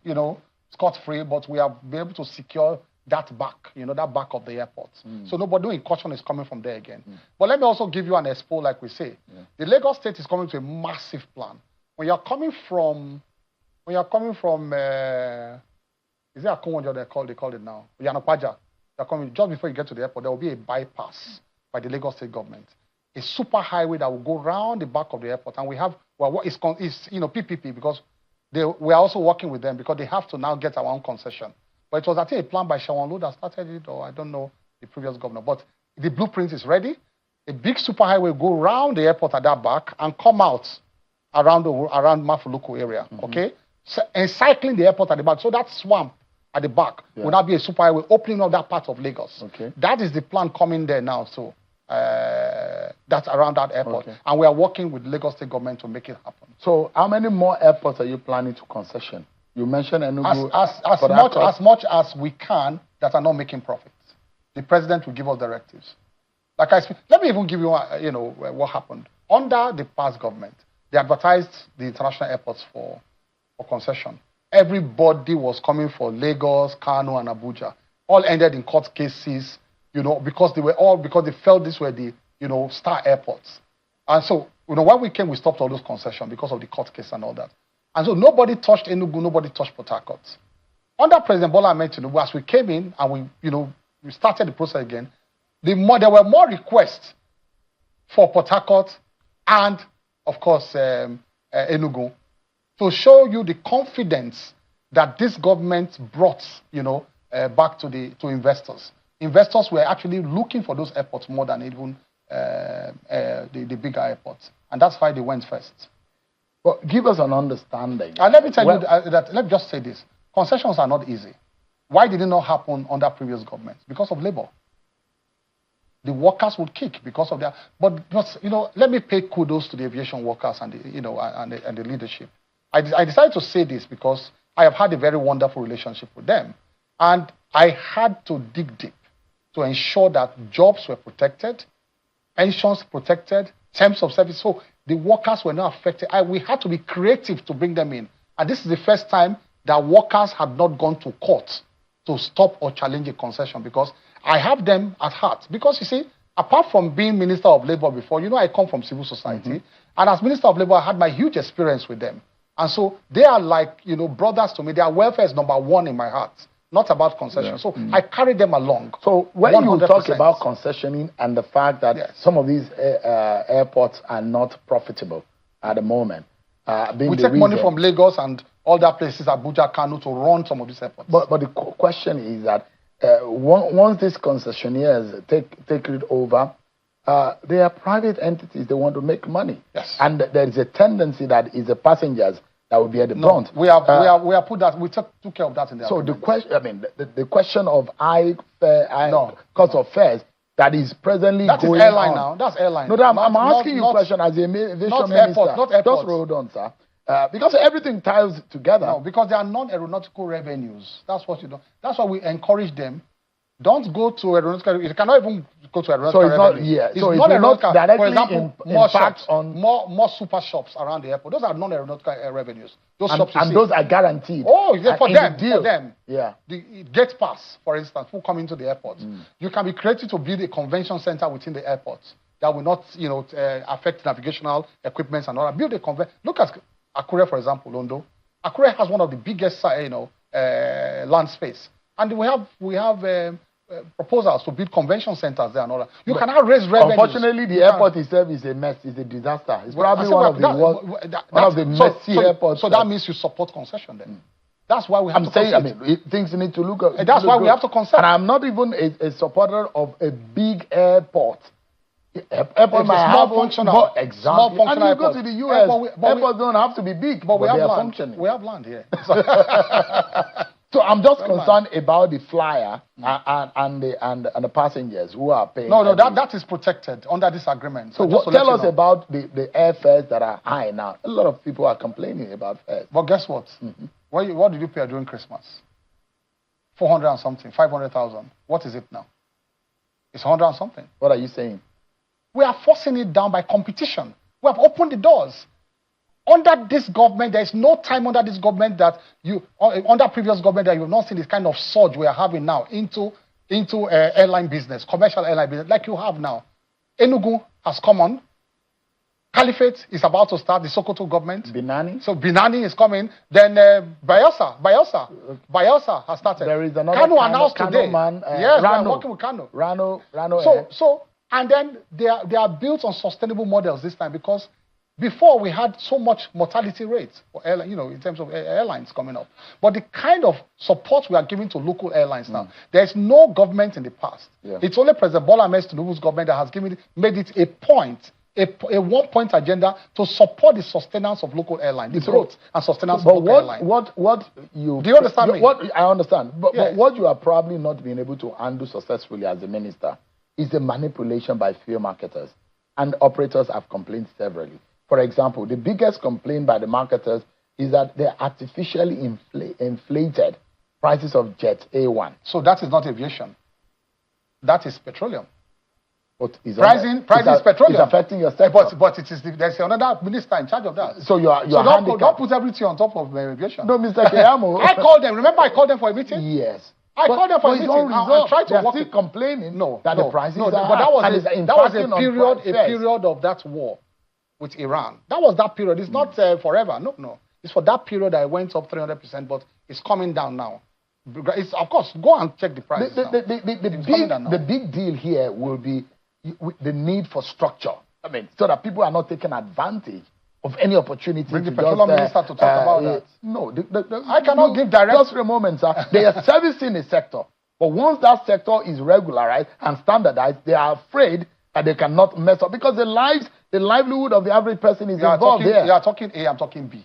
scot-free, but we have been able to secure that back, that back of the airport. So no incursion is coming from there again. But let me also give you an expo, like we say. The Lagos State is coming to a massive plan. When you're coming from, is it Akonwojo they call it now? Yanokwaja. You're coming just before you get to the airport. There will be a bypass by the Lagos State government. A super highway that will go around the back of the airport, and we have it's PPP because we are also working with them because they have to now get our own concession. But it was actually a plan by Shawanlu that started it, or I don't know the previous governor. But the blueprint is ready. A big super highway will go around the airport at that back and come out around Mafoluku area. Okay, so encircling the airport at the back. So that swamp at the back will now be a super highway opening up that part of Lagos. Okay, that is the plan coming there now. So. That's around that airport, and we are working with Lagos State government to make it happen. So, how many more airports are you planning to concession? You mentioned Enugu. As much as we can that are not making profits. The president will give us directives. Like let me even give you, what happened under the past government. They advertised the international airports for concession. Everybody was coming for Lagos, Kano, and Abuja. All ended in court cases. Because they felt these were the, star airports. And so, when we came, we stopped all those concessions because of the court case and all that. And so nobody touched Enugu, nobody touched Port Harcourt. Under President Bola Ahmed Tinubu, as we came in and we started the process again, there were more requests for Port Harcourt and, of course, Enugu to show you the confidence that this government brought, back to investors. Investors were actually looking for those airports more than even the bigger airports. And that's why they went first. But give us an understanding. And let me tell you that, let me just say this. Concessions are not easy. Why did it not happen under previous governments? Because of labor. The workers would kick because of that. But let me pay kudos to the aviation workers and the leadership. I decided to say this because I have had a very wonderful relationship with them. And I had to dig deep to ensure that jobs were protected, pensions protected, terms of service. So the workers were not affected. We had to be creative to bring them in. And this is the first time that workers had not gone to court to stop or challenge a concession because I have them at heart. Because you see, apart from being Minister of Labor before, I come from civil society. And as Minister of Labor, I had my huge experience with them. And so they are like, brothers to me. Their welfare is number one in my heart. Not about concession. So I carry them along. So when 100%. You talk about concessioning and the fact that some of these airports are not profitable at the moment, we take money from Lagos and all that places, Abuja, Kano, to run some of these airports. But the question is that once these concessionaires take it over, they are private entities. They want to make money. Yes. And there is a tendency that is the passengers that will be at the front. We have put that. We took care of that in the. So the question, the question of high cost of fares that is presently that going is airline on. Now. That's airline. No, I'm asking you a question as a aviation minister. Not airport. Just hold on, sir. Because everything ties together. No, because they are non-aeronautical revenues. That's what you do. That's why we encourage them. Don't go to aeronautical. You cannot even go to aeronautical. So it's not. Yeah. It's so not aeronautical. Directly for example, more shops on more super shops around the airport. Those are non-aeronautical revenues. Those shops and those are guaranteed. Oh, yeah, for them. Yeah. The gate pass, for instance, who come into the airport. You can be creative to build a convention center within the airport that will not, affect navigational equipment and all that. Build a convention. Look at Akure, for example, Londo. Akure has one of the biggest, land space, and we have proposals to build convention centers there and all that. You cannot raise revenue. Unfortunately, the airport itself is a mess. It's a disaster. It's probably one of the messy airports. So that means you support concession then. That's why we have to concede. Things need to look. That's why we have to concede. And I'm not even a supporter of a big airport. Airport might have functional, exactly. Small functional and you go to the US, airports don't have to be big, but we they have are land. functioning. We have land here. So I'm just concerned about the flyer and the passengers who are paying. No, that is protected under this agreement. So tell us about the airfares that are high now. A lot of people are complaining about fares. But guess what? What did you pay during Christmas? 400 and something, 500,000. What is it now? It's 100 and something. What are you saying? We are forcing it down by competition. We have opened the doors. Under this government, there is no time under this government that under previous government that you have not seen this kind of surge we are having now into airline business, commercial airline business, like you have now. Enugu has come on. Caliphate is about to start, the Sokoto government. Binani. So Binani is coming. Then Bayelsa has started. There is another Kano announced today. Man, yes, Rano. we are working with Kano. Rano. So and then they are built on sustainable models this time, because before we had so much mortality rates for airline, in terms of airlines coming up. But the kind of support we are giving to local airlines now, there's no government in the past. Yeah. It's only President Bola Ahmed Tinubu's government that has made it a point, a 1-point agenda to support the sustenance of local airlines, the growth and sustenance of local airlines. Do you understand me? I understand. But what you are probably not being able to handle successfully as a minister is the manipulation by fuel marketers. And operators have complained severally. For example, the biggest complaint by the marketers is that they artificially inflated prices of Jet A1. So that is not aviation. That is petroleum. But pricing is petroleum. It's affecting your sector. But there's another minister in charge of that. So don't put everything on top of aviation. No, Mr. Keyamo. I called them. Remember, I called them for a meeting. Yes. I called them for a meeting. I tried to work. Still complaining. No, that the prices are but that was a period of that war with Iran. That was that period. It's not forever. No. It's for that period that it went up 300%, but it's coming down now. It's, of course, go and check the prices. The big deal here will be the need for structure. I mean, so that people are not taking advantage of any opportunity. Bring the petroleum minister to talk about that. No, I cannot give direct. Just for a moment, sir. They are servicing a sector, but once that sector is regularized and standardized, they are afraid that they cannot mess up, because the livelihood of the average person is involved there. You are talking A, I'm talking B.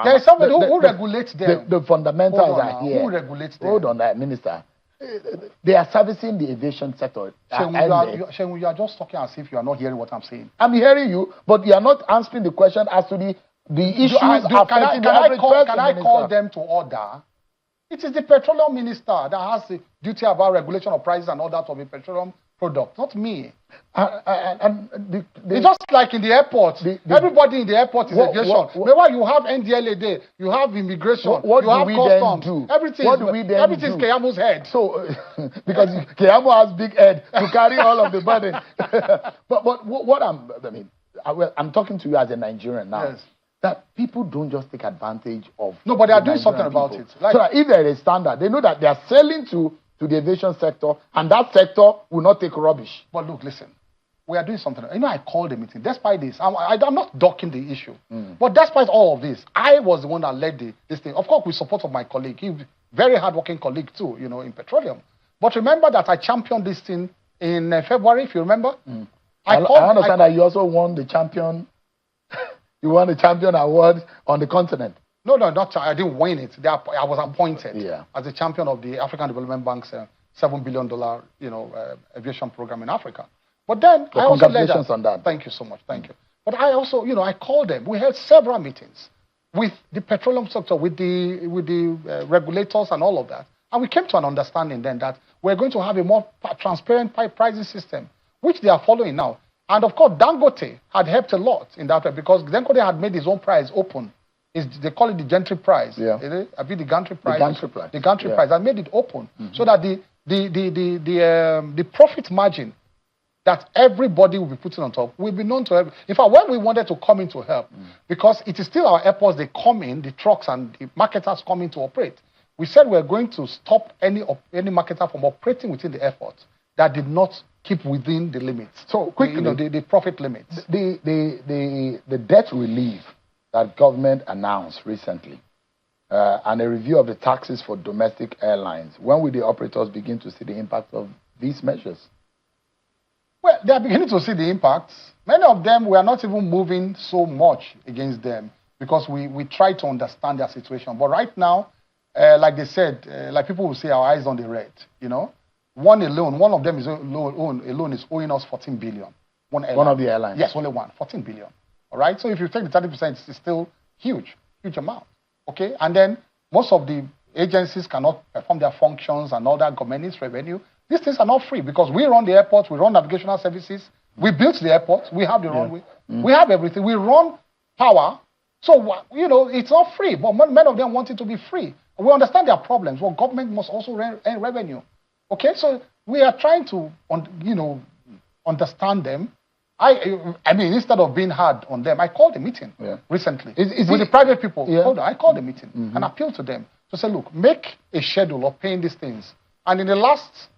There is somebody who regulates them. The fundamentals are here. Who regulates them? Hold on, Minister. They are servicing the aviation sector. Shehu, you are just talking as if you are not hearing what I'm saying. I'm hearing you, but you are not answering the question as to the issues affecting the average person. Can I call them to order? It is the petroleum minister that has the duty about regulation of prices and all that of a petroleum product, not me. It's just like in the airport. Everybody in the airport is aviation. Remember, you have NDLA there, you have immigration, you have customs. Everything is Keyamo's head. So, because Keyamo has big head to carry all of the burden. but what I'm talking to you as a Nigerian now. Yes. That people don't just take advantage of. No, but they are doing something about it. So that if there is a standard, they know that they are selling to the aviation sector, and that sector will not take rubbish. But look, listen, we are doing something. I called a meeting. Despite this, I'm not ducking the issue. But despite all of this, I was the one that led this thing. Of course, with support of my colleague. He's a very hardworking colleague too, in petroleum. But remember that I championed this thing in February, if you remember. I understand that you also won the champion. You won the champion award on the continent. No, I didn't win it. I was appointed as the champion of the African Development Bank's $7 billion, aviation program in Africa. But then I also congratulations on that. Thank you so much. Thank you. But I also, I called them. We held several meetings with the petroleum sector, with the regulators and all of that, and we came to an understanding then that we're going to have a more transparent pricing system, which they are following now. And of course, Dangote had helped a lot in that way, because Dangote had made his own price open. They call it the gantry price. Yeah. I mean the gantry price. The gantry price. I made it open so that the profit margin that everybody will be putting on top will be known to everyone. In fact, when we wanted to come in to help, because it is still our airports, they come in, the trucks and the marketers come in to operate. We said we're going to stop any marketer from operating within the airport that did not keep within the limits. So quickly, the profit limits. The debt relief that government announced recently, and a review of the taxes for domestic airlines. When will the operators begin to see the impact of these measures? Well, they are beginning to see the impacts. Many of them, we are not even moving so much against them because we try to understand their situation. But right now, like they said, like people will say, our eyes on the red, you know. One of them is alone is owing us 14 billion. One of the airlines? Yes, only one, 14 billion. All right? So if you take the 30%, it's still huge amount. Okay? And then most of the agencies cannot perform their functions and all that government needs revenue. These things are not free because we run the airport, we run navigational services, we built the airport, we have the runway, we have everything, we run power. So, you know, it's not free, but many of them want it to be free. We understand their problems. Well, government must also earn revenue. Okay, so we are trying to, understand them. I mean, instead of being hard on them, I called a meeting recently with the private people. I called a meeting and appealed to them to say, look, make a schedule of paying these things. And in the last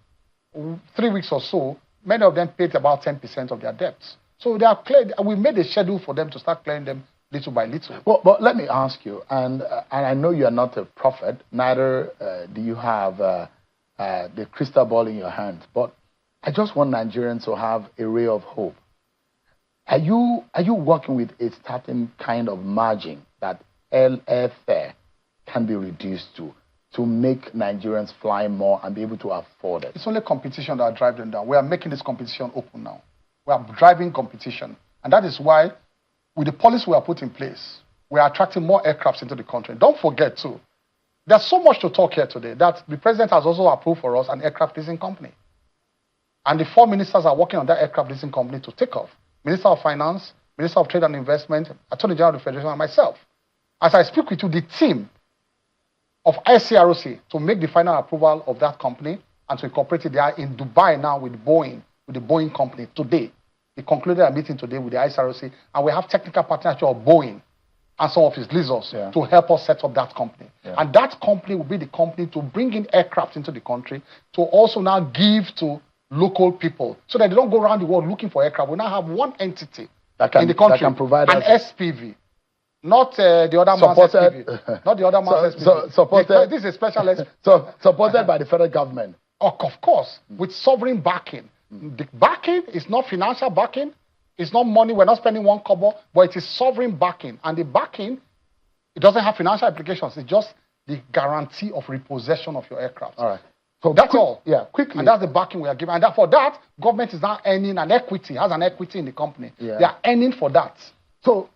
3 weeks or so, many of them paid about 10% of their debts. So they are cleared. We made a schedule for them to start clearing them little by little. Well, but let me ask you, and I know you are not a prophet, neither do you have the crystal ball in your hand, but I just want Nigerians to have a ray of hope. Are you working with a certain kind of margin that airfare can be reduced to make Nigerians fly more and be able to afford it? It's only competition that drives them down. We are making this competition open now. We are driving competition. And that is why, with the policy we are putting in place, we are attracting more aircrafts into the country. Don't forget, too, there's so much to talk here today that the president has also approved for us an aircraft leasing company. And the 4 ministers are working on that aircraft leasing company to take off. Minister of Finance, Minister of Trade and Investment, Attorney General of the Federation, and myself. As I speak with you, the team of ICROC to make the final approval of that company and to incorporate it. They are in Dubai now with Boeing, with the Boeing company today. We concluded a meeting today with the ICROC, and we have technical partnership of Boeing and some of his leasers to help us set up that company. And that company will be the company to bring in aircraft into the country to also now give to local people so that they don't go around the world looking for aircraft. We now have one entity in the country, that can provide an SPV. Not the other man's SPV. Not the other man's SPV. Supported. This is a special SPV. So supported by the federal government. Of course, with sovereign backing. The backing is not financial backing. It's not money. We're not spending one kobo, but it is sovereign backing. And the backing, it doesn't have financial implications. It's just the guarantee of repossession of your aircraft. All right. So that's all. Yeah, quickly. And that's the backing we are giving. And for that, government is now earning an equity, has an equity in the company. They are earning for that. So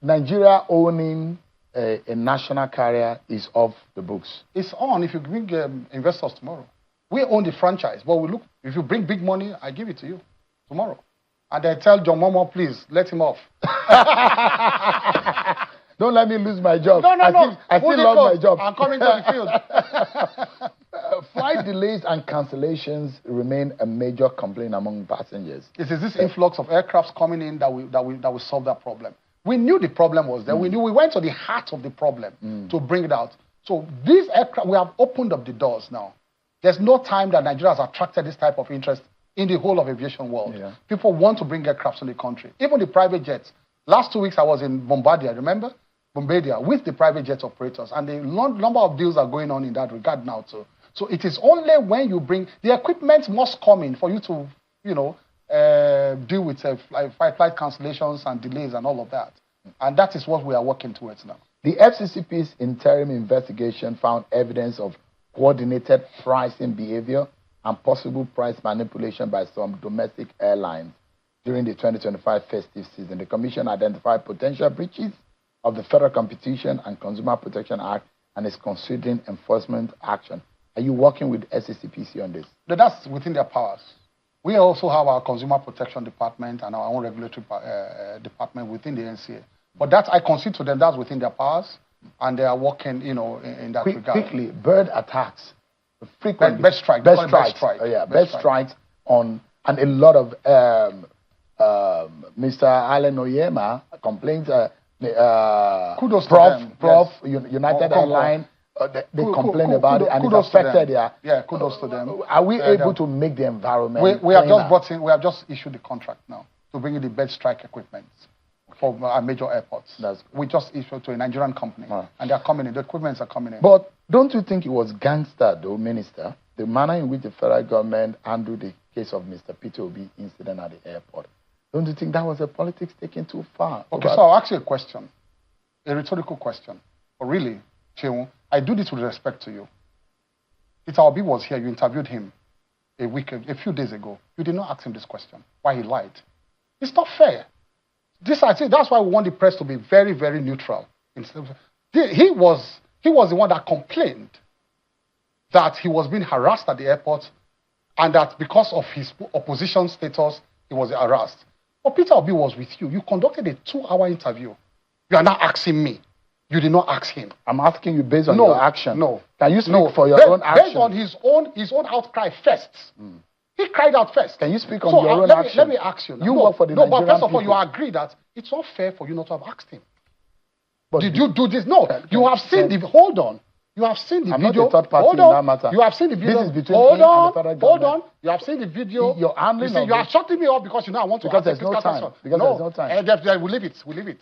Nigeria owning a national carrier is off the books. It's on if you bring investors tomorrow. We own the franchise, but we look, if you bring big money, I give it to you tomorrow. And I tell John Momo, please, let him off. Don't let me lose my job. No. I still love my job. I'm coming to the field. Flight delays and cancellations remain a major complaint among passengers. It is this influx of aircrafts coming in that will solve that problem. We knew the problem was there. We went to the heart of the problem to bring it out. So these aircraft, we have opened up the doors now. There's no time that Nigeria has attracted this type of interest in the whole of aviation world. People want to bring aircrafts in the country, even the private jets. Last 2 weeks I was in Bombardier, remember? Bombardier with the private jet operators, and the number of deals are going on in that regard now too. So it is only when you bring the equipment must come in for you to, deal with flight cancellations and delays and all of that. And that is what we are working towards now. The FCCP's interim investigation found evidence of coordinated pricing behavior and possible price manipulation by some domestic airlines during the 2025 festive season. The Commission identified potential breaches of the Federal Competition and Consumer Protection Act and is considering enforcement action. Are you working with SCCPC on this? That's within their powers. We also have our Consumer Protection Department and our own regulatory department within the NCA. But that I concede to them, that's within their powers, and they are working, in that regard. Quickly, bird attacks, frequent bird strikes. Bird strikes on, and a lot of Mr. Allen Oyema complains. Kudos to them. Prof, yes. United Airlines, they complain about it, and it affected their. Kudos to them. Are we able to make the environment? We have just issued the contract now to bring in the bird strike equipment for our major airports. We just issued to a Nigerian company, and they are coming in. The equipments are coming in. But don't you think it was gangster, though, Minister, the manner in which the federal government handled the case of Mr. Peter Obi incident at the airport. Don't you think that was a politics taken too far? Okay, so I'll ask you a question, a rhetorical question. But really, Chewu, I do this with respect to you. Peter Obi was here, you interviewed him a few days ago. You did not ask him this question, why he lied. It's not fair. I think that's why we want the press to be very, very neutral. He was the one that complained that he was being harassed at the airport and that because of his opposition status, he was harassed. But Peter Obi was with you. You conducted a 2-hour interview. You are now asking me. You did not ask him. I'm asking you based on your action. No. Can you speak for your own action? Based on his own outcry first. He cried out first. Can you speak on your own action? Let me ask you. You work for the Nigerian but first of all, people. you agree that it's not fair for you not to have asked him. But did you do this? No. You have seen the... Hold on. You have seen the I'm video. Not the third party in that matter. You have seen the video. This is between him and the federal government. Hold on. You have seen the video. You're handling you are shutting me up because you know I want to because there's no time. Because there's no time. We'll leave it. We'll leave it.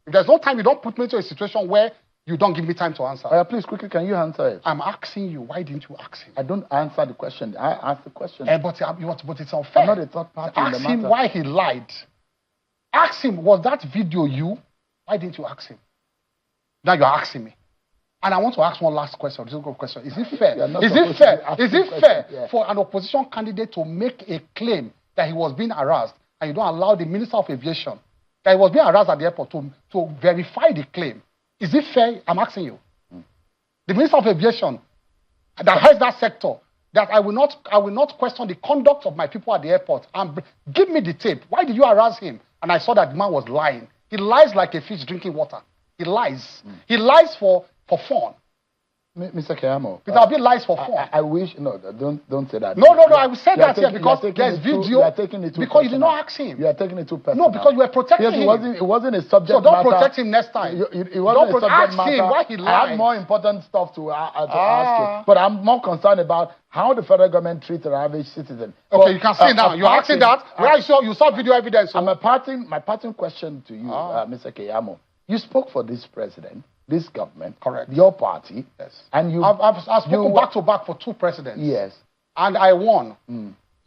If there's no time, you don't put me into a situation where you don't give me time to answer. Please, quickly, can you answer it? I'm asking you. Why didn't you ask him? I don't answer the question. I ask the question. But it's unfair. I'm not a third party in the matter. Ask him why he lied. Ask him, was that video you? Why didn't you ask him? Now you're asking me. And I want to ask one last question. This is a good question. Is it fair? Is it fair for an opposition candidate to make a claim that he was being harassed and you don't allow the Minister of Aviation that he was being harassed at the airport to verify the claim? Is it fair? I'm asking you. The Minister of Aviation that heads that sector, that I will not question the conduct of my people at the airport and give me the tape. Why did you harass him? And I saw that the man was lying. He lies like a fish drinking water. He lies. He lies for fun. Mr. Keyamo, Peter Obi lies for fun. I wish don't say that. No, I will say that here because there's video. You are taking it too because you did not ask him. You are taking it too personal. No, because you were protecting him. It wasn't a subject matter. So don't protect him next time. It wasn't a subject matter. Him why he lied. I have more important stuff to ask you. But I'm more concerned about how the federal government treats an average citizen. Okay, you can see now. You're asking that. You saw video evidence. My parting question to you, Mr. Keyamo. You spoke for this president. This government, correct? Your party, yes. And you. I've spoken back to back for 2 presidents. Yes. And I won.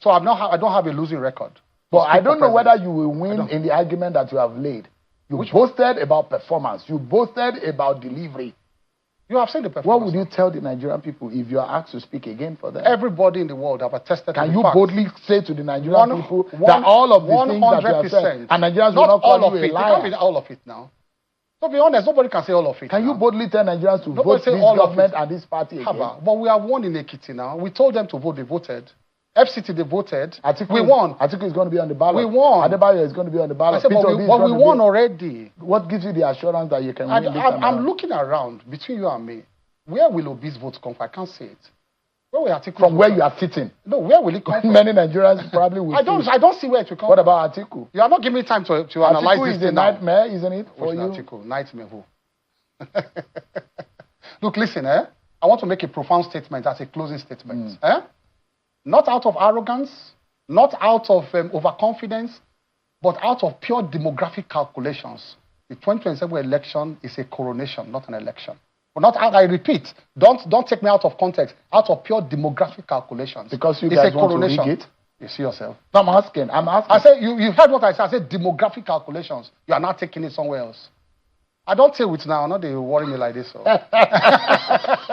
So I don't have a losing record. But I don't know whether you will win in the argument that you have laid. You boasted about performance. You boasted about delivery. You have seen the performance. What would you tell the Nigerian people if you are asked to speak again for them? Everybody in the world have attested. Can you boldly say to the Nigerian people that all of the things that you have said, and Nigerians will not call you a liar? Not all of it now. To be honest, nobody can say all of it. Can you boldly tell Nigerians to vote this government and this party again? But we have won in Ekiti now. We told them to vote, they voted. FCT, they voted. We won. Atiku is going to be on the ballot. We won. Adebayo is going to be on the ballot. But we won already. What gives you the assurance that you can win this time? I'm looking around between you and me. Where will Obi's votes come from? I can't say it. From where you are sitting. No, where will it come from? Many Nigerians probably will. I don't see where it will come. What about Atiku? You are not giving me time to analyze Atiku this. Atiku is a nightmare, isn't it? For you? Atiku, nightmare who? Look, listen, I want to make a profound statement as a closing statement. Not out of arrogance, not out of overconfidence, but out of pure demographic calculations. The 2027 election is a coronation, not an election. But not out, I repeat, don't take me out of context, out of pure demographic calculations. Because you guys want to rig it? You see yourself. No, I'm asking. I said, you heard what I said. I said demographic calculations. You are not taking it somewhere else. I don't say it now. Not they worry me like this. So.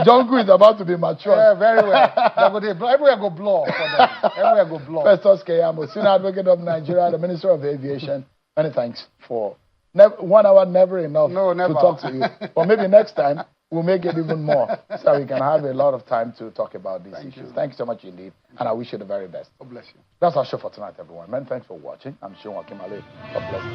Jungle is about to be mature. Yeah, very well. Everywhere go blow for them. Everywhere go blow. Festus Keyamo, Senior Advocate of Nigeria, the Minister of Aviation. Many thanks for 1 hour, never enough to talk to you. But maybe next time, we'll make it even more so we can have a lot of time to talk about these issues. Thank you so much indeed, and I wish you the very best. God bless you. That's our show for tonight, everyone. Many thanks for watching. I'm Sean Wakimale. God bless you.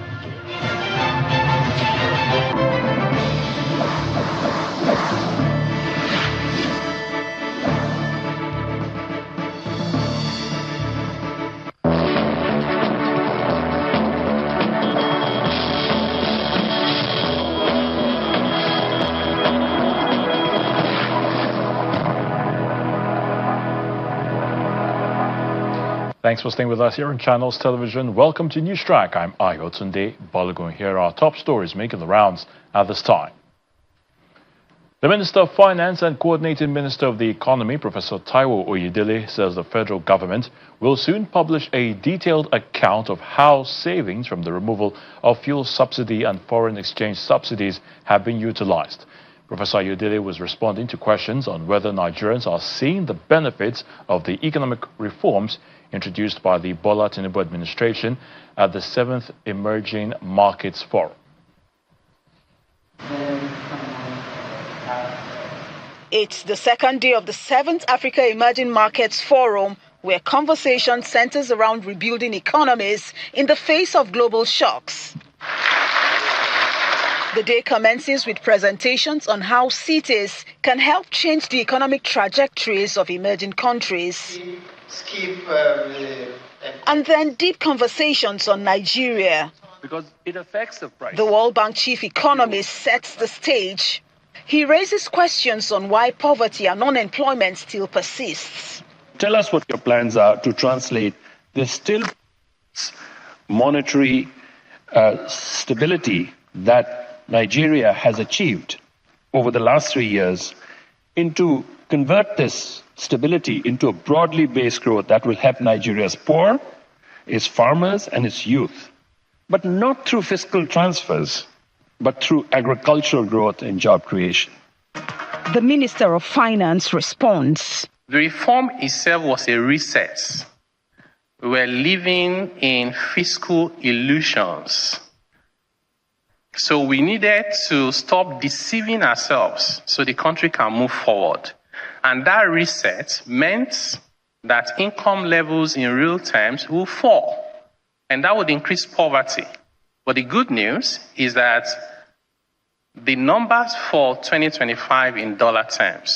Thanks for staying with us here on Channels Television. Welcome to News Track. I'm Ayotunde Balogun. Here are our top stories making the rounds at this time. The Minister of Finance and Coordinating Minister of the Economy, Professor Taiwo Oyedele, says the federal government will soon publish a detailed account of how savings from the removal of fuel subsidy and foreign exchange subsidies have been utilized. Professor Oyedele was responding to questions on whether Nigerians are seeing the benefits of the economic reforms introduced by the Bola Tinubu administration at the 7th Emerging Markets Forum. It's the second day of the 7th Africa Emerging Markets Forum, where conversation centers around rebuilding economies in the face of global shocks. The day commences with presentations on how cities can help change the economic trajectories of emerging countries. And then deep conversations on Nigeria. Because it affects the price. The World Bank chief economist sets the stage. He raises questions on why poverty and unemployment still persists. Tell us what your plans are to translate the still monetary stability that Nigeria has achieved over the last 3 years into convert this stability into a broadly based growth that will help Nigeria's poor, its farmers, and its youth. But not through fiscal transfers, but through agricultural growth and job creation. The Minister of Finance responds. The reform itself was a reset. We were living in fiscal illusions. So we needed to stop deceiving ourselves so the country can move forward. And that reset meant that income levels in real terms will fall. And that would increase poverty. But the good news is that the numbers for 2025 in dollar terms